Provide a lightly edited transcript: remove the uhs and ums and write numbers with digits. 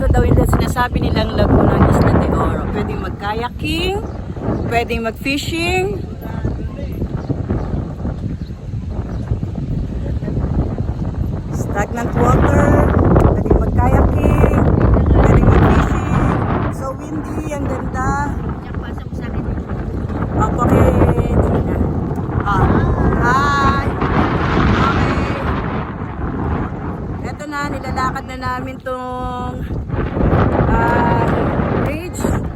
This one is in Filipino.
daw yung sinasabi nilang Laguna ng Isla de Oro. Pwedeng mag-kayaking, pwedeng mag-fishing. Stagnant water, pwedeng mag-kayaking, pwedeng mag-fishing. So windy, ang ganda. Opo, hi! Okay. Eto na, nilalakad na namin tong bridge.